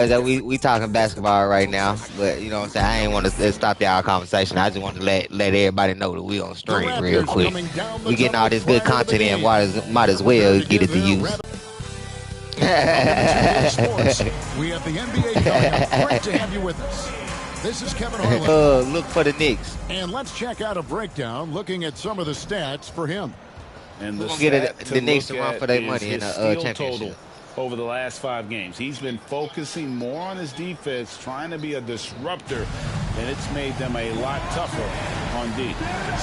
That we talking basketball right now, but you know what I'm saying. I ain't want to stop y'all conversation. I just want to let everybody know that we on The stream real Raptors quick. coming down the We getting all tunnel this good prior to the content in. game. Might as Prepare well to get give it to their use. Welcome to 2K Sports. We have the NBA coming up. Great to have you with us. This is Kevin Harlan. Look for the Knicks. And let's check out a breakdown looking at some of the stats for him. And We're the gonna get to the Knicks look to run at for their is money in his the steal championship. total over the last 5 games. He's been focusing more on his defense, trying to be a disruptor, and it's made them a lot tougher on D.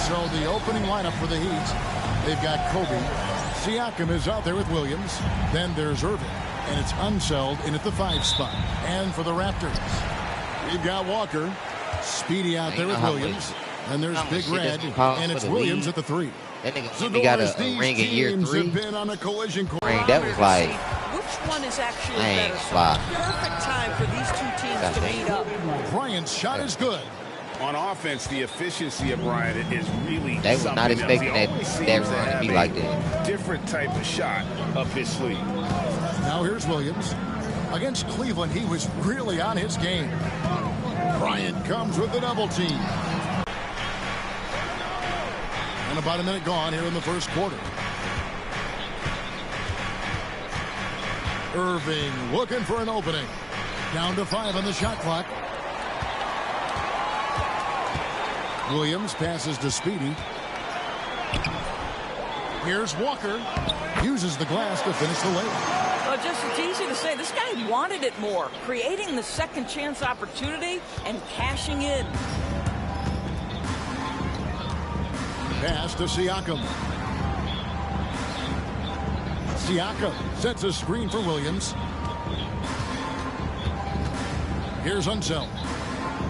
So the opening lineup for the Heat, they've got Kobe. Siakam is out there with Williams. Then there's Irving, and it's Unseld in at the 5 spot. And for the Raptors, we've got Walker, Speedy out there with Williams. And there's Big Red, and it's Williams at the 3. That nigga got a ring in year 3. Have been on a collision course. Ring, that was like, which one is actually man, better? So wow. perfect time for these two teams to meet up. Bryant's shot is good. On offense, the efficiency of Bryant is really they were not expecting that run to be like that. Different type of shot up his sleeve. Now here's Williams. Against Cleveland, he was really on his game. Bryant comes with the double team. And about a minute gone here in the first quarter. Irving looking for an opening. Down to 5 on the shot clock. Williams passes to Speedy. Here's Walker. Uses the glass to finish the layup. Well, just it's easy to say. This guy wanted it more. Creating the second chance opportunity and cashing in. Pass to Siakam. Siakam sets a screen for Williams. Here's Unseld.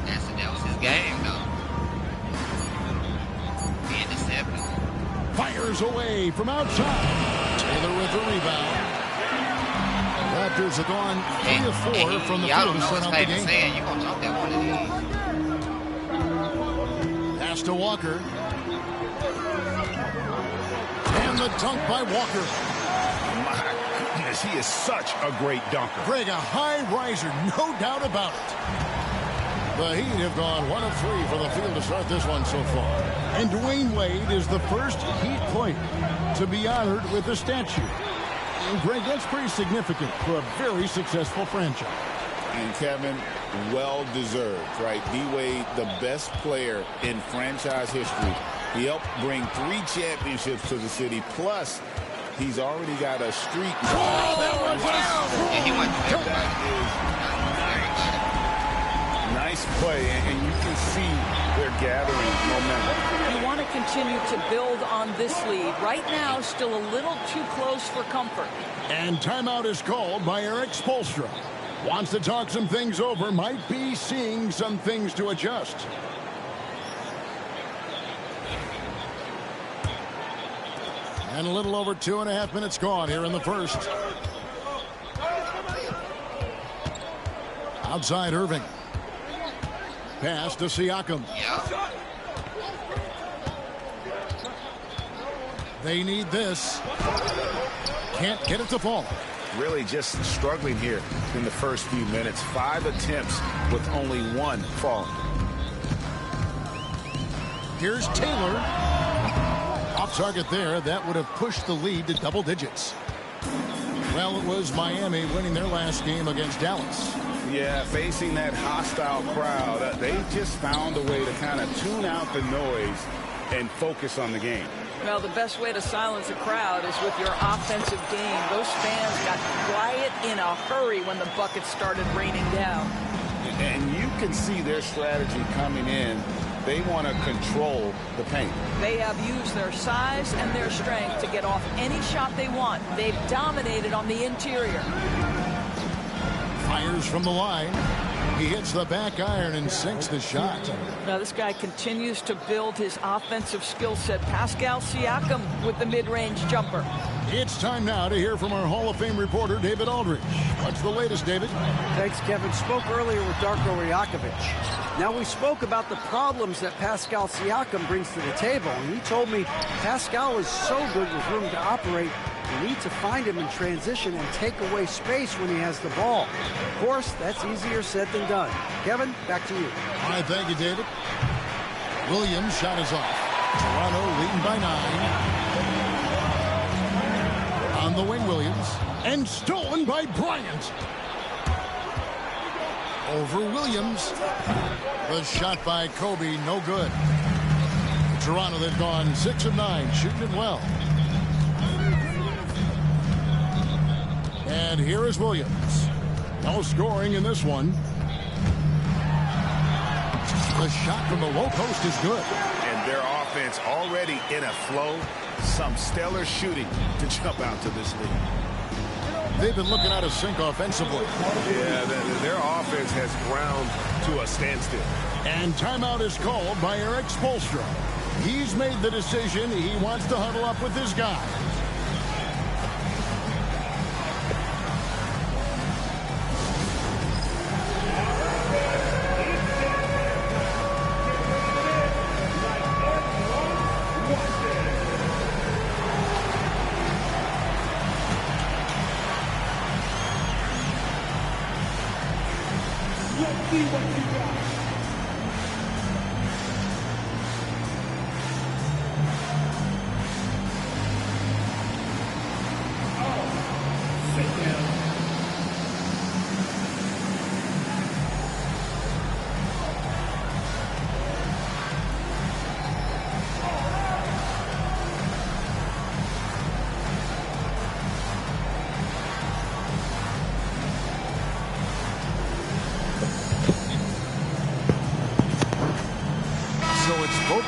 That was his game, though. Being deceptive. Fires away from outside. Taylor with the rebound. Raptors have gone 3 of 4 from the field to start out the game. You're going to talk that one of these. Pass to Walker. And the dunk by Walker. My goodness, he is such a great dunker. Greg, a high riser, no doubt about it. The Heat have gone 1 of 3 for the field to start this one so far. And Dwayne Wade is the first Heat player to be honored with a statue. And Greg, that's pretty significant for a very successful franchise. And Kevin, well deserved, right? D-Wade, the best player in franchise history. He helped bring 3 championships to the city. Plus, he's already got a streak. Oh, that was out! And he went to Nice play, and you can see they're gathering momentum. You want to continue to build on this lead. Right now, still a little too close for comfort. And timeout is called by Eric Spoelstra. Wants to talk some things over, might be seeing some things to adjust. And a little over 2.5 minutes gone here in the first. Outside Irving. Pass to Siakam. They need this. Can't get it to fall. Really just struggling here in the first few minutes. 5 attempts with only 1 falling. Here's Taylor. Off target there. That would have pushed the lead to double digits. Well, it was Miami winning their last game against Dallas. Yeah, facing that hostile crowd, they just found a way to kind of tune out the noise and focus on the game. Well, the best way to silence a crowd is with your offensive game. Those fans got quiet in a hurry when the buckets started raining down. And you can see their strategy coming in. They want to control the paint. They have used their size and their strength to get off any shot they want. They've dominated on the interior. Fires from the line. He hits the back iron and sinks the shot. Now this guy continues to build his offensive skill set. Pascal Siakam with the mid-range jumper. It's time now to hear from our Hall of Fame reporter, David Aldridge. What's the latest, David? Thanks, Kevin. Spoke earlier with Darko Rajakovic. Now, we spoke about the problems that Pascal Siakam brings to the table, and he told me Pascal is so good with room to operate You need to find him in transition and take away space when he has the ball. Of course, that's easier said than done. Kevin, back to you. All right, thank you, David. Williams' shot is off. Toronto leading by 9. On the wing, Williams. And stolen by Bryant. Over Williams. The shot by Kobe, no good. Toronto, they've gone 6 of 9, shooting it well. And here is Williams. No scoring in this one. The shot from the low post is good. And their offense already in a flow. Some stellar shooting to jump out to this lead. They've been looking out of sync offensively. Yeah, their offense has ground to a standstill. And timeout is called by Erik Spoelstra. He's made the decision. He wants to huddle up with his guy.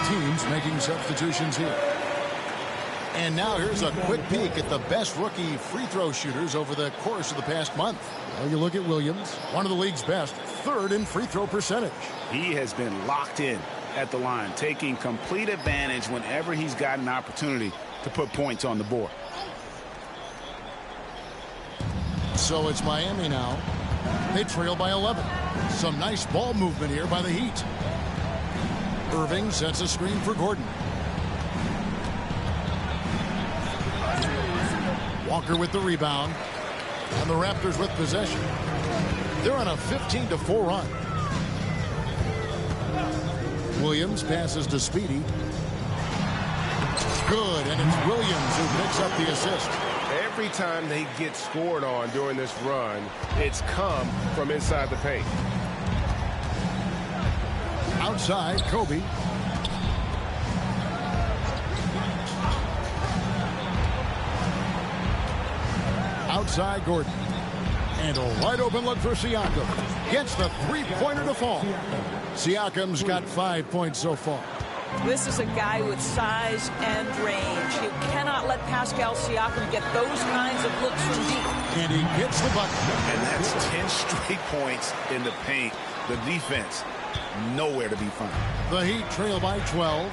Teams making substitutions here. And now here's a quick peek at the best rookie free throw shooters over the course of the past month. Well, you look at Williams, one of the league's best, 3rd in free throw percentage. He has been locked in at the line, taking complete advantage whenever he's got an opportunity to put points on the board. So it's Miami now. They trail by 11. Some nice ball movement here by the Heat. Irving sets a screen for Gordon. Walker with the rebound. And the Raptors with possession. They're on a 15-4 run. Williams passes to Speedy. Good, and it's Williams who picks up the assist. Every time they get scored on during this run, it's come from inside the paint. Outside, Kobe. Outside, Gordon. And a wide open look for Siakam. Gets the three-pointer to fall. Siakam's got 5 points so far. This is a guy with size and range. You cannot let Pascal Siakam get those kinds of looks from deep. And he gets the bucket. And that's 10 straight points in the paint. The defense nowhere to be found. The Heat trail by 12.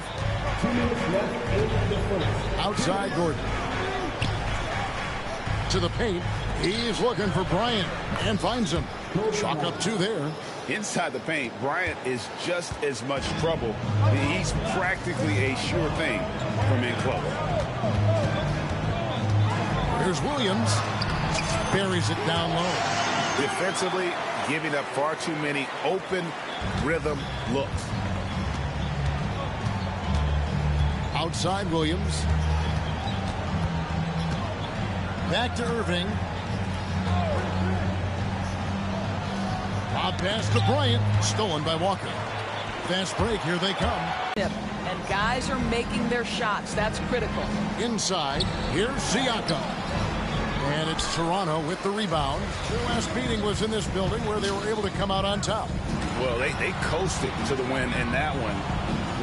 Outside, Gordon. To the paint. He's looking for Bryant and finds him. Chalk up 2 there. Inside the paint, Bryant is just as much trouble. He's practically a sure thing from in close. Here's Williams. Buries it down low. Defensively, giving up far too many open rhythm looks. Outside, Williams. Back to Irving. Bob pass to Bryant. Stolen by Walker. Fast break. Here they come. And guys are making their shots. That's critical. Inside. Here's Siakam. And it's Toronto with the rebound. Their last meeting was in this building where they were able to come out on top. Well, they coasted to the win in that one.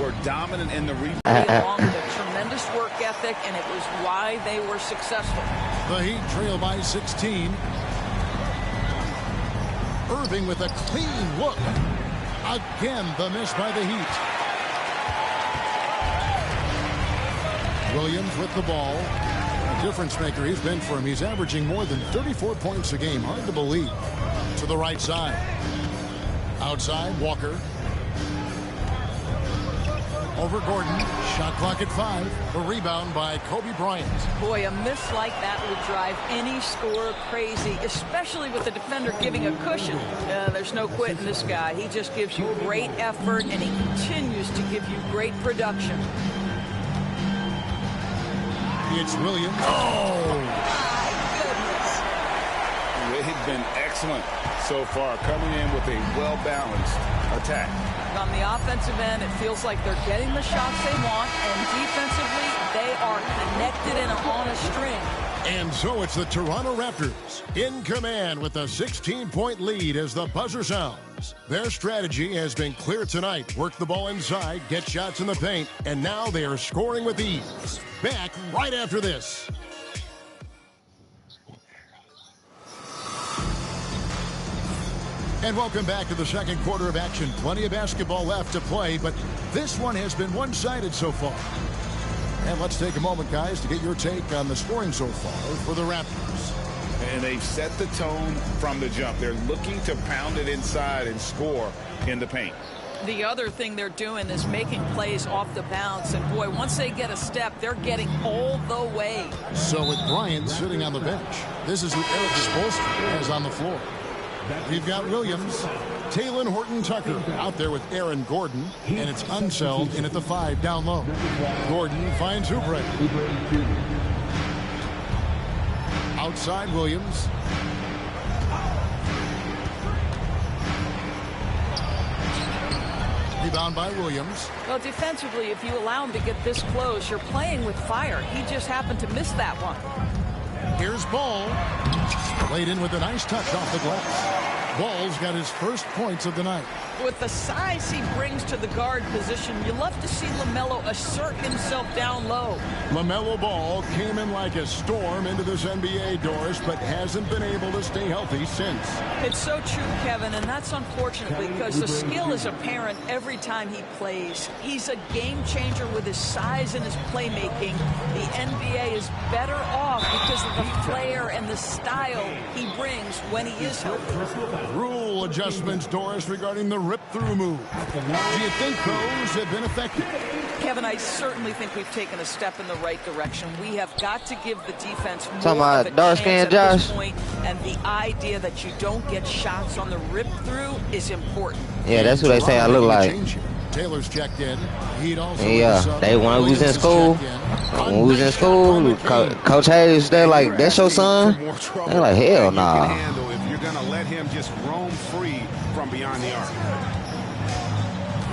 Were dominant in the rebound. Along with a tremendous work ethic, and it was why they were successful. The Heat trail by 16. Irving with a clean look. Again, the miss by the Heat. Williams with the ball. A difference maker he's been for him. He's averaging more than 34 points a game. Hard to believe. To the right side. Outside, Walker. Over Gordon. Shot clock at 5. The rebound by Kobe Bryant. Boy, a miss like that would drive any scorer crazy, especially with the defender giving a cushion. There's no quitting this guy. He just gives you great effort, and he continues to give you great production. It's Williams. Oh! My goodness. They've been excellent so far, coming in with a well-balanced attack. On the offensive end, it feels like they're getting the shots they want, and defensively, they are connected and are on a string. And so it's the Toronto Raptors in command with a 16-point lead as the buzzer sounds. Their strategy has been clear tonight. Work the ball inside, get shots in the paint, and now they are scoring with ease. Back right after this. And welcome back to the second quarter of action. Plenty of basketball left to play, but this one has been one-sided so far. And let's take a moment, guys, to get your take on the scoring so far for the Raptors. And they've set the tone from the jump. They're looking to pound it inside and score in the paint. The other thing they're doing is making plays off the bounce. And, boy, once they get a step, they're getting all the way. So with Bryant sitting on the bench, this is who Eric Spoelstra has on the floor. We've got Williams, Talen Horton-Tucker out there with Aaron Gordon, and it's Unseld in at the 5 down low. Gordon finds Oubre. Outside Williams. Rebound by Williams. Well, defensively, if you allow him to get this close, you're playing with fire. He just happened to miss that one. Here's Ball. Laid in with a nice touch off the glass. Ball's got his first points of the night. With the size he brings to the guard position, you love to see LaMelo assert himself down low. LaMelo Ball came in like a storm into this NBA, Doris, but hasn't been able to stay healthy since. It's so true, Kevin, and that's unfortunate because the skill is apparent every time he plays. He's a game changer with his size and his playmaking. The NBA is better off because of the flair and the style he brings when he is healthy. Rule adjustments, Doris, regarding the rip-through move. Do you think those have been effective? Kevin, I certainly think we've taken a step in the right direction. We have got to give the defense more Talking of about a dark chance skin, at this Josh? point, and the idea that you don't get shots on the rip-through is important. Yeah, that's who they say I look like. Taylor's checked in. He'd also Yeah, they when we was in school. When we was in school, Coach Hayes, they're like, "That's your son?" They're like, "Hell nah." If you're gonna let him just roam free from beyond the arc.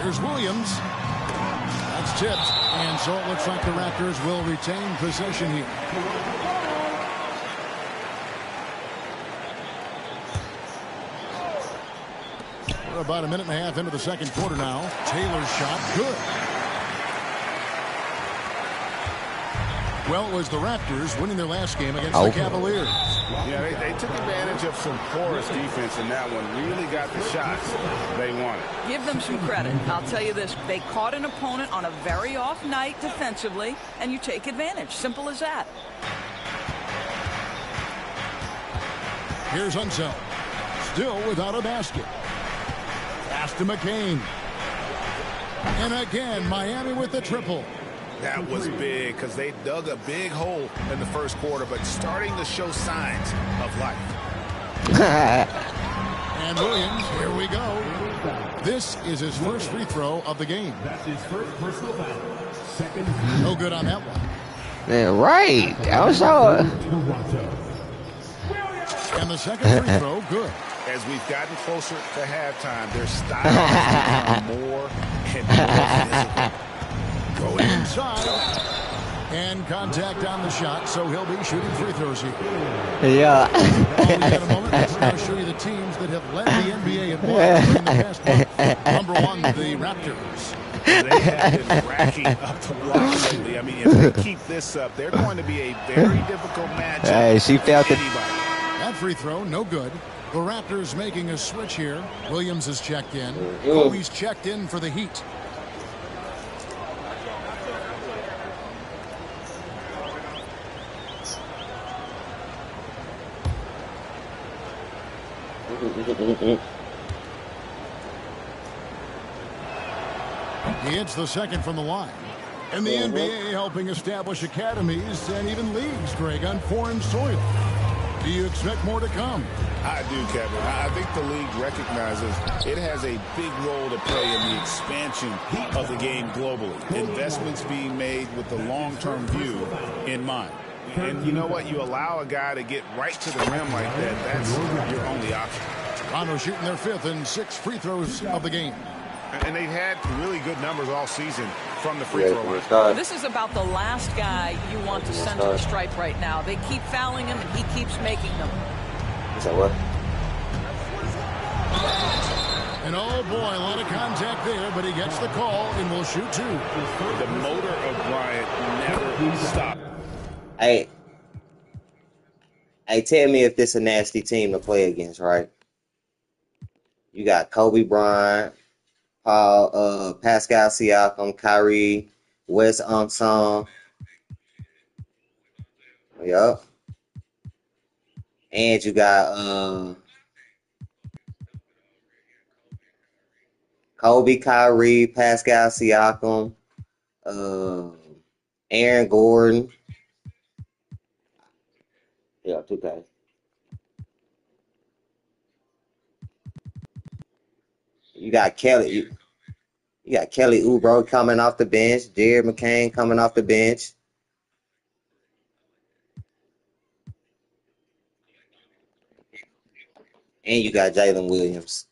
Here's Williams. That's tipped, and so it looks like the Raptors will retain possession here. We're about a minute and a half into the second quarter now. Taylor's shot, good. Well, it was the Raptors winning their last game against the Cavaliers. Yeah, they took advantage of some porous defense in that one. Really got the shots they wanted. Give them some credit. I'll tell you this. They caught an opponent on a very off night defensively, and you take advantage. Simple as that. Here's Unseld. Still without a basket. Pass to McCain. And again, Miami with the triple. That was big because they dug a big hole in the first quarter, but starting to show signs of life. And Williams, here we go. This is his first free throw of the game. That's his first personal foul. Second. No good on that one. Yeah, right. I was sure. And the second free throw, good. As we've gotten closer to halftime, their style has become more and more physical. Going inside. And contact on the shot, so he'll be shooting free throws here. Yeah. In a moment, we're going to show you the teams that have led the NBA in blocks during the past month. Number one, the Raptors. They have been racking up the blocks lately. I mean, if they keep this up, they're going to be a very difficult matchup. Hey, she felt it. That free throw, no good. The Raptors making a switch here. Williams has checked in. Kobe's checked in for the Heat. He hits the second from the line. And the NBA helping establish academies and even leagues, Greg, on foreign soil. Do you expect more to come? I do, Kevin. I think the league recognizes it has a big role to play in the expansion of the game globally. Investments being made with the long-term view in mind. And you know what? You allow a guy to get right to the rim like that, that's your only option. Toronto shooting their 5th and 6th free throws of the game. And they've had really good numbers all season from the free throw line. This is about the last guy you want to send to the stripe right now. They keep fouling him, and he keeps making them. Is that what? And oh boy, a lot of contact there, but he gets the call and will shoot 2. The motor of Bryant never stopped. Hey, tell me if this is a nasty team to play against, right? You got Kobe Bryant, Pascal Siakam, Kyrie, Wes Unsung. Yup. And you got Kobe, Kyrie, Pascal Siakam, Aaron Gordon. Yeah, 2K. You got Kelly. You got Kelly Oubre coming off the bench. Jared McCain coming off the bench. And you got Jalen Williams.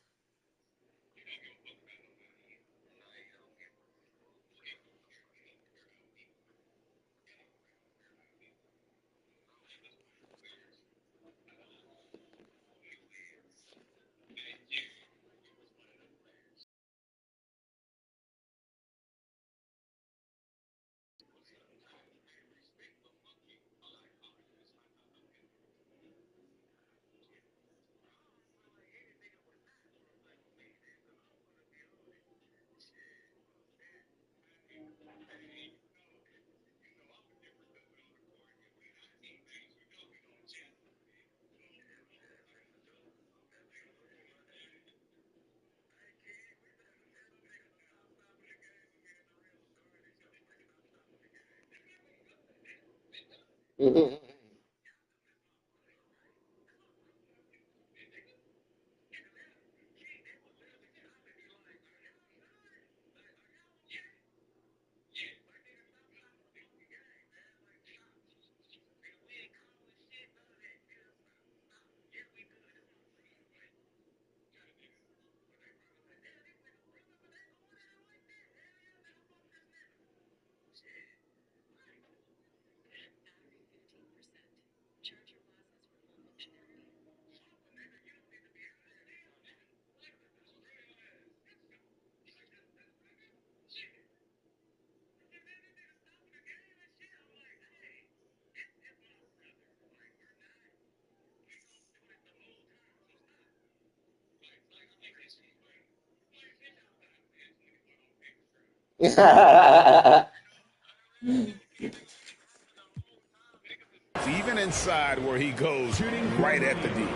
Even inside where he goes, right at the D.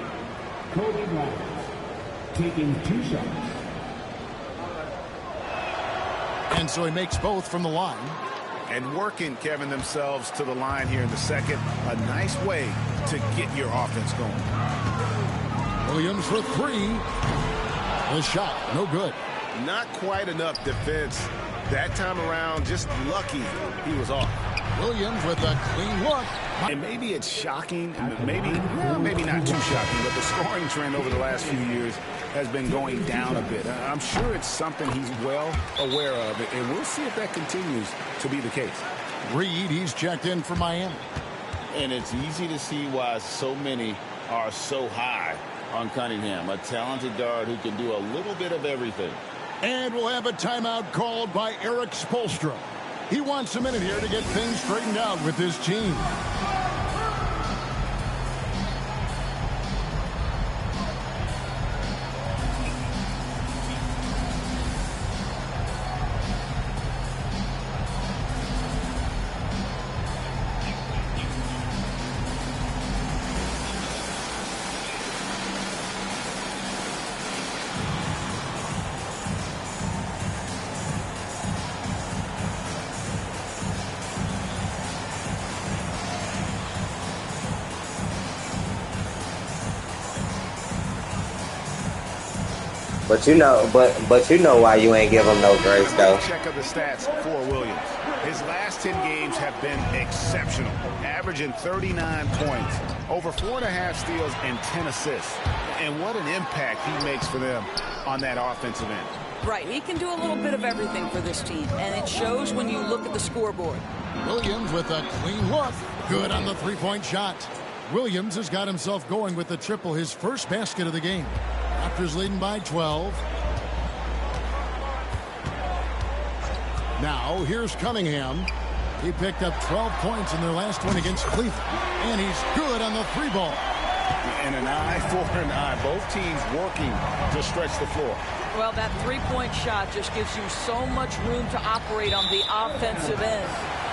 Kobe Bryant taking 2 shots. And so he makes both from the line. And working, Kevin, themselves to the line here in the second. A nice way to get your offense going. Williams for 3. The shot, no good. Not quite enough defense that time around. Just lucky he was off. Williams with a clean look. And maybe it's shocking, maybe not too shocking, but the scoring trend over the last few years has been going down a bit. I'm sure it's something he's well aware of, and we'll see if that continues to be the case. Reed, he's checked in for Miami. And it's easy to see why so many are so high on Cunningham, a talented guard who can do a little bit of everything. And we'll have a timeout called by Eric Spoelstra. He wants a minute here to get things straightened out with his team. But you know why you ain't give him no grace though. Check of the stats for Williams. His last 10 games have been exceptional, averaging 39 points, over 4.5 steals and 10 assists. And what an impact he makes for them on that offensive end. Right, he can do a little bit of everything for this team, and it shows when you look at the scoreboard. Williams with a clean look. Good on the three-point shot. Williams has got himself going with the triple, his first basket of the game. Raptors leading by 12. Now, here's Cunningham. He picked up 12 points in their last one against Cleveland. And he's good on the three ball. And an eye for an eye. Both teams working to stretch the floor. Well, that three-point shot just gives you so much room to operate on the offensive end.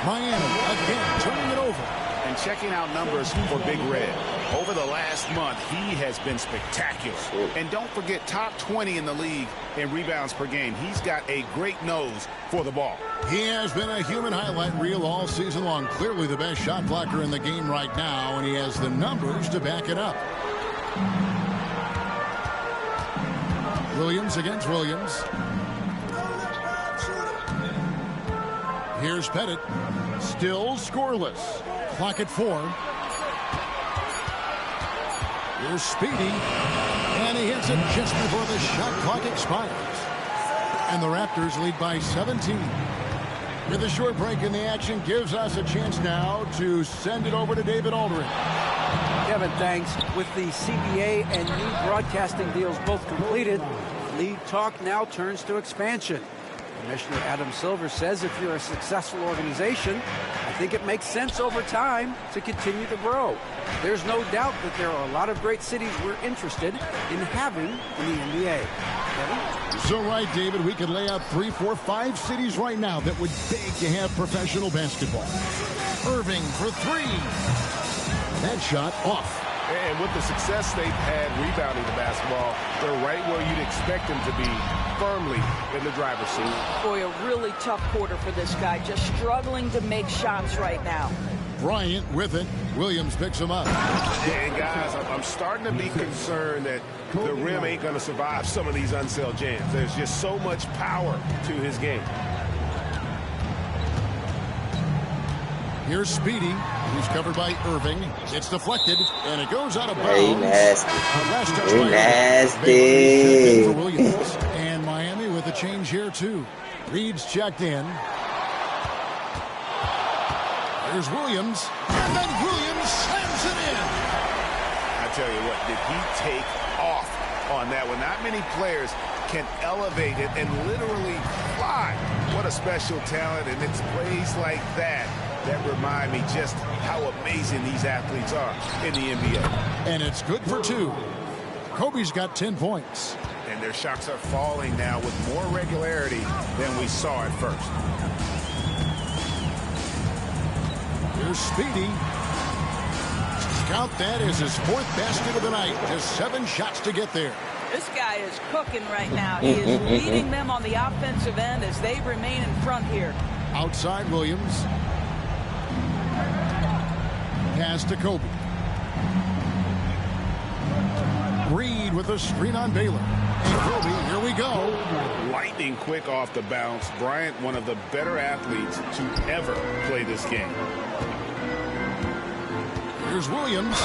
Miami again turning it over. And checking out numbers for Big Red. Over the last month, he has been spectacular. And don't forget, top 20 in the league in rebounds per game. He's got a great nose for the ball. He has been a human highlight reel all season long. Clearly the best shot blocker in the game right now, and he has the numbers to back it up. Williams against Williams. Here's Pettit. Still scoreless. Clock at 4. Here's Speedy. And he hits it just before the shot clock expires. And the Raptors lead by 17. With a short break in the action, gives us a chance now to send it over to David Aldridge. Kevin, thanks. With the CBA and new broadcasting deals both completed, league talk now turns to expansion. Commissioner Adam Silver says if you're a successful organization, I think it makes sense over time to continue to grow. There's no doubt that there are a lot of great cities we're interested in having in the NBA. Kevin? So right, David, we could lay out 3, 4, 5 cities right now that would beg to have professional basketball. Irving for 3. That shot off. And with the success they've had rebounding the basketball, they're right where you'd expect them to be, firmly in the driver's seat. Boy, a really tough quarter for this guy, just struggling to make shots right now. Bryant with it. Williams picks him up. And guys, I'm starting to be concerned that the rim ain't going to survive some of these unselled jams. There's just so much power to his game. Here's Speedy. He's covered by Irving. It's deflected, and it goes out of bounds. Hey, nasty. Hey, nasty. For Williams. And Miami with a change here, too. Reed's checked in. There's Williams. And then Williams slams it in. I tell you what, did he take off on that one? Not many players can elevate it and literally fly. What a special talent, and it's plays like that that remind me just how amazing these athletes are in the NBA. And it's good for 2. Kobe's got 10 points. And their shots are falling now with more regularity than we saw at first. Here's Speedy. Count that as his 4th basket of the night. Just 7 shots to get there. This guy is cooking right now. He is leading them on the offensive end as they remain in front here. Outside Williams. Pass to Kobe. Reed with a screen on Baylor. And Kobe, here we go. Lightning quick off the bounce. Bryant, one of the better athletes to ever play this game. Here's Williams.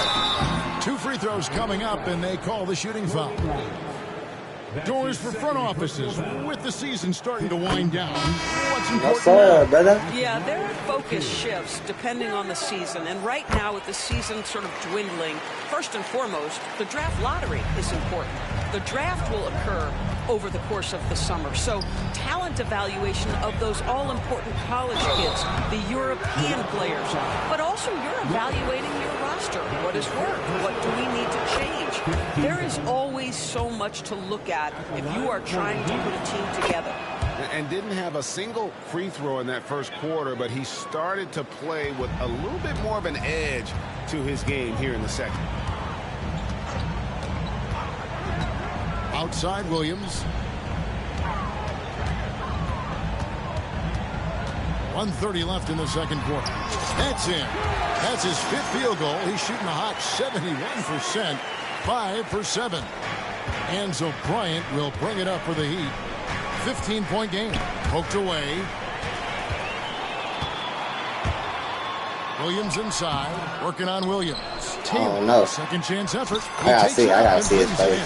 2 free throws coming up, and they call the shooting foul. Doors for front offices with the season starting to wind down. What's important now? Brother? Yeah, their focus shifts depending on the season. And right now with the season sort of dwindling, first and foremost, the draft lottery is important. The draft will occur over the course of the summer. So talent evaluation of those all-important college kids, the European players, but also you're evaluating your roster. What has worked? What do we need to change? There is always so much to look at if you are trying to put a team together. And didn't have a single free throw in that first quarter, but he started to play with a little bit more of an edge to his game here in the second. Outside Williams. 1:30 left in the second quarter. That's in. That's his 5th field goal. He's shooting a hot 71%. 5 for 7. And so Bryant will bring it up for the Heat. 15-point game. Poked away. Williams inside. Working on Williams. Taylor, oh, no. Second chance effort. I gotta see his face.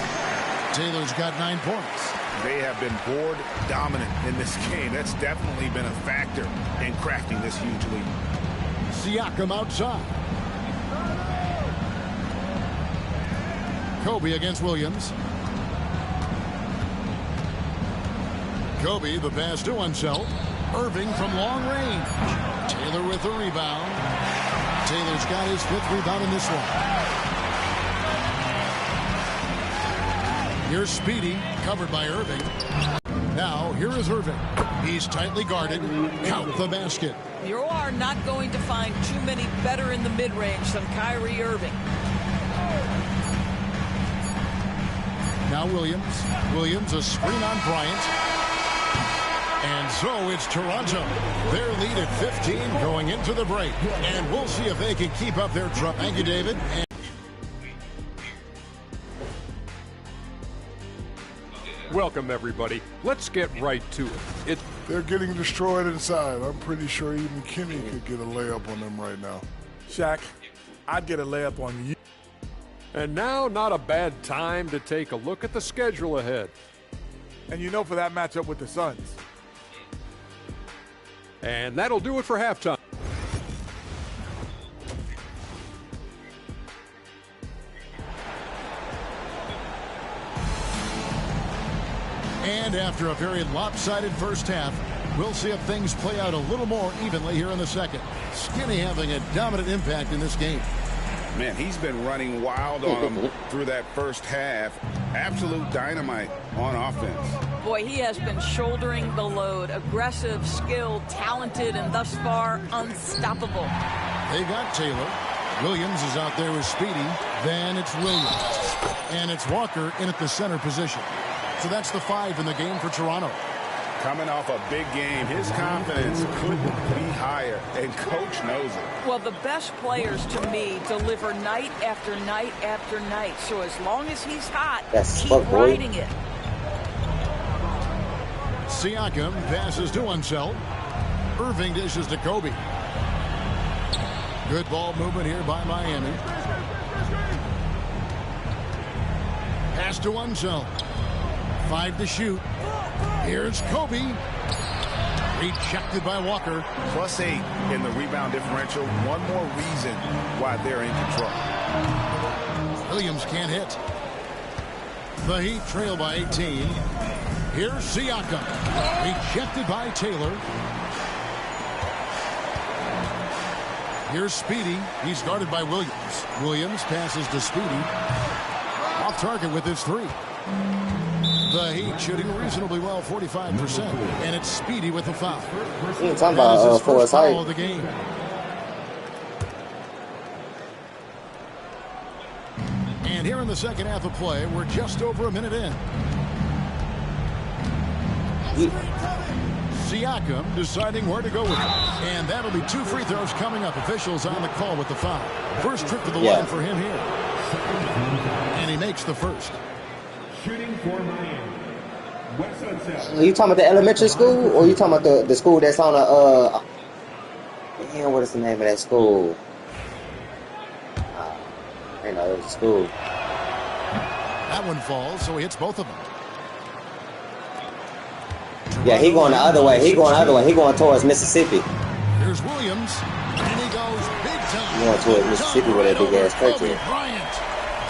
Taylor's got 9 points. They have been board dominant in this game. That's definitely been a factor in crafting this huge lead. Siakam outside. Kobe against Williams. Kobe, the pass to Unseld. Irving from long range. Taylor with the rebound. Taylor's got his 5th rebound in this one. Here's Speedy, covered by Irving. Now, here is Irving. He's tightly guarded. Count the basket. You are not going to find too many better in the mid-range than Kyrie Irving. Now Williams. Williams, a screen on Bryant. And so it's Toronto. Their lead at 15 going into the break. And we'll see if they can keep up their trust. Thank you, David. Welcome, everybody. Let's get right to it. They're getting destroyed inside. I'm pretty sure even Kenny could get a layup on them right now. Shaq, I'd get a layup on you. And now, not a bad time to take a look at the schedule ahead. And you know, for that matchup with the Suns. And that'll do it for halftime. And after a very lopsided first half, we'll see if things play out a little more evenly here in the second. Skinny having a dominant impact in this game. Man, he's been running wild on him through that first half. Absolute dynamite on offense. Boy, he has been shouldering the load. Aggressive, skilled, talented, and thus far unstoppable. They got Taylor. Williams is out there with Speedy. Then it's Williams. And it's Walker in at the center position. So that's the 5 in the game for Toronto. Coming off a big game, his confidence couldn't be higher, and coach knows it. Well, the best players to me deliver night after night after night. So as long as he's hot, keep riding it. Siakam passes to Unseld. Irving dishes to Kobe. Good ball movement here by Miami. Pass to Unseld. 5 to shoot. Here's Kobe. Rejected by Walker. +8 in the rebound differential. One more reason why they're in control. Williams can't hit. The Heat trail by 18. Here's Siakam. Rejected by Taylor. Here's Speedy. He's guarded by Williams. Williams passes to Speedy. Off target with his 3. The Heat shooting reasonably well, 45%. And it's Speedy with the foul. You're talking about for his height. Of the game. And here in the second half of play, we're just over a minute in. Siakam deciding where to go with it. And that'll be 2 free throws coming up. Officials on the call with the foul. First trip to the line for him here. And he makes the first. Shooting for Miami. West Unseld. Are you talking about the elementary school, or are you talking about the school that's on a damn, what is the name of that school? You know, it was a school. That one falls, so he hits both of them. Yeah, he going the other way. He going the other way. He going towards Mississippi. Here's Williams, and he goes big time. He going towards Mississippi with that big ass country.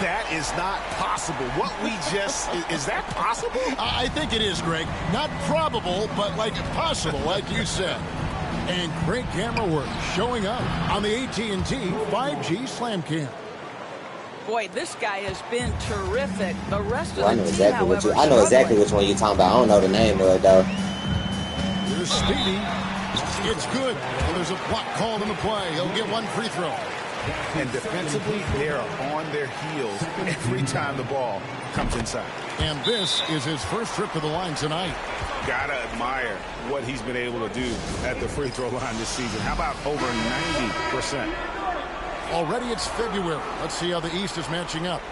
That is not possible. What we just, is that possible? I think it is, Greg. Not probable, but like possible, like you said. And great camera work showing up on the AT&T 5G Slam Cam. Boy, this guy has been terrific. The rest of I the know team, exactly however, I know exactly which one you're talking about. I don't know the name of it though. Here's Speedy. It's good. Well, there's a block called in the play. He'll get 1 free throw. And defensively, they are on their heels every time the ball comes inside. And this is his first trip to the line tonight. Gotta admire what he's been able to do at the free throw line this season. How about over 90%? Already it's February. Let's see how the East is matching up.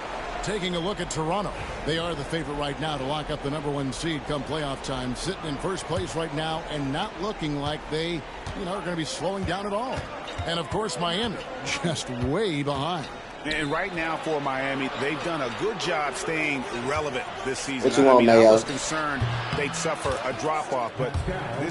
Taking a look at Toronto. They are the favorite right now to lock up the #1 seed come playoff time. Sitting in first place right now and not looking like they, are going to be slowing down at all. And, of course, Miami just way behind. And right now for Miami, they've done a good job staying relevant this season. What you want, Mayo? I was concerned they'd suffer a drop-off, but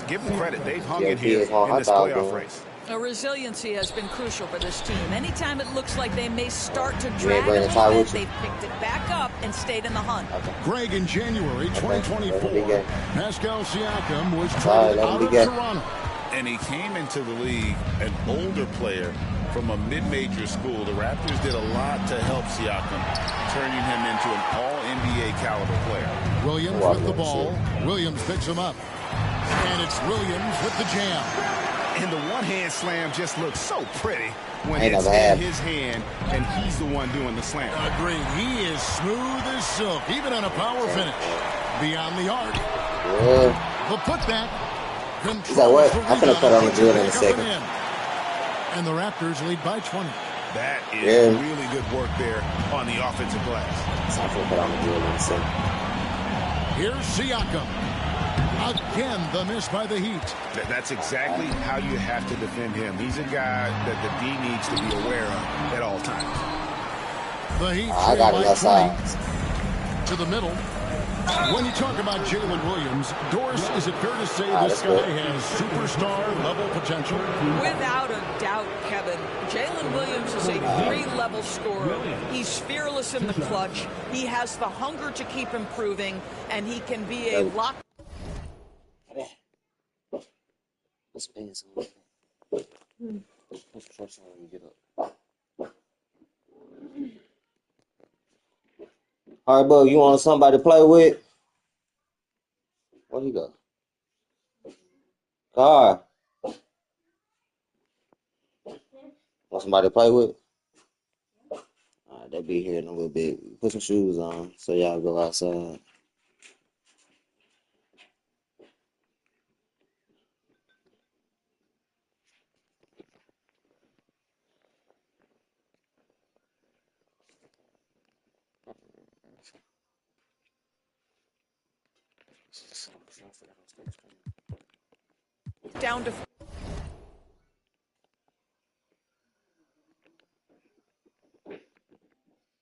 give them credit. They've hung in here in this playoff race. Resiliency has been crucial for this team. Anytime it looks like they may start to drag a little bit, they've picked it back up and stayed in the hunt. Greg, in January 2024, Pascal Siakam was traded out of Toronto. And he came into the league an older player from a mid-major school. The Raptors did a lot to help Siakam, turning him into an all-NBA caliber player. Williams with the ball. Williams picks him up. And it's Williams with the jam. And the one-hand slam just looks so pretty when it's in his hand and he's the one doing the slam. Agreed. He is smooth as silk, even on a power finish. Beyond the arc. The putback. Is that what? I'm going to put on the drill in a second. And the Raptors lead by 20. That is really good work there on the offensive glass. So I'm going to put on the drill in a second. Here's Siakam. Again, the miss by the Heat. That's exactly how you have to defend him. He's a guy that the D needs to be aware of at all times. The Heat I got it outside. To the middle. When you talk about Jalen Williams, Doris, is it fair to say this guy has superstar-level potential? Without a doubt, Kevin. Jalen Williams is a 3-level scorer. He's fearless in the clutch. He has the hunger to keep improving, and he can be a lock. Let's pay some. All right, Bug, you want somebody to play with? Where you go? Car. Want somebody to play with? All right, they'll be here in a little bit. Put some shoes on so y'all go outside. Down to